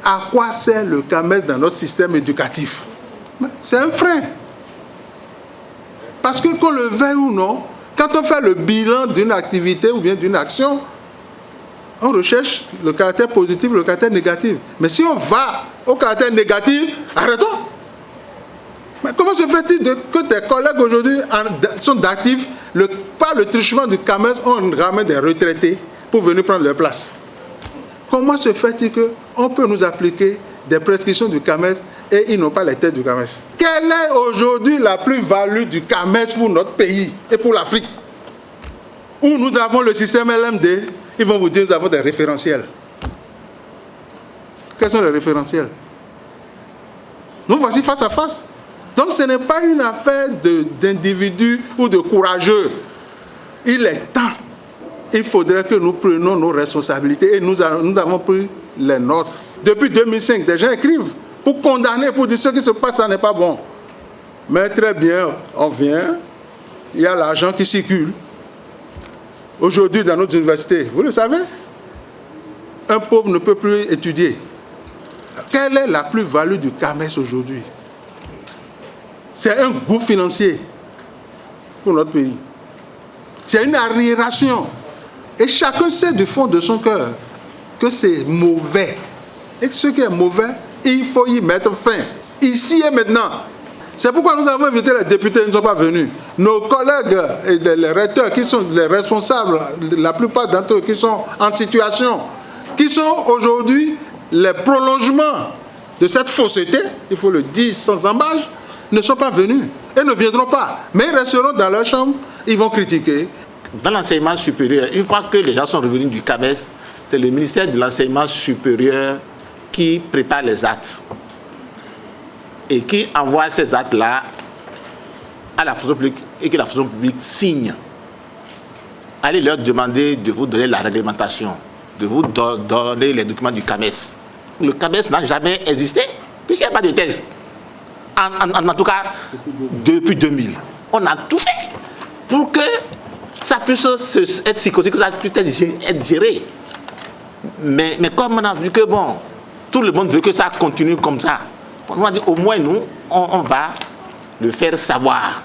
à quoi sert le CAMES dans notre système éducatif? C'est un frein. Parce que qu'on le veuille ou non, quand on fait le bilan d'une activité ou bien d'une action, on recherche le caractère positif, le caractère négatif. Mais si on va au caractère négatif, arrêtons. Mais comment se fait-il que tes collègues aujourd'hui sont d'actifs, par le truchement du CAMES, on ramène des retraités pour venir prendre leur place? Comment se fait-il qu'on peut nous appliquer des prescriptions du CAMES et ils n'ont pas les têtes du CAMES? Quelle est aujourd'hui la plus-value du CAMES pour notre pays et pour l'Afrique? Où nous avons le système LMD, ils vont vous dire que nous avons des référentiels. Quels sont les référentiels? Nous voici face à face. Donc ce n'est pas une affaire d'individus ou de courageux. Il est temps. Il faudrait que nous prenions nos responsabilités et nous avons pris les nôtres. Depuis 2005, des gens écrivent pour condamner, pour dire ce qui se passe, ça n'est pas bon. Mais très bien, on vient, il y a l'argent qui circule. Aujourd'hui, dans notre université, vous le savez, un pauvre ne peut plus étudier. Quelle est la plus-value du CAMES aujourd'hui? C'est un gouffre financier pour notre pays. C'est une arriération. Et chacun sait du fond de son cœur que c'est mauvais. Et ce qui est mauvais, il faut y mettre fin. Ici et maintenant. C'est pourquoi nous avons invité les députés, ils ne sont pas venus. Nos collègues et les recteurs qui sont les responsables, la plupart d'entre eux qui sont en situation, qui sont aujourd'hui les prolongements de cette fausseté, il faut le dire sans embâche, ne sont pas venus et ne viendront pas. Mais ils resteront dans leur chambre, ils vont critiquer. Dans l'enseignement supérieur, une fois que les gens sont revenus du CAMES, c'est le ministère de l'enseignement supérieur qui prépare les actes et qui envoie ces actes-là à la fonction publique et que la fonction publique signe. Allez leur demander de vous donner la réglementation, de vous donner les documents du CAMES. Le CAMES n'a jamais existé, puisqu'il n'y a pas de thèse. En tout cas, depuis 2000. On a tout fait pour que ça puisse être psychotique, que ça puisse être géré. Mais comme on a vu que bon, tout le monde veut que ça continue comme ça, on va dire au moins nous, on va le faire savoir.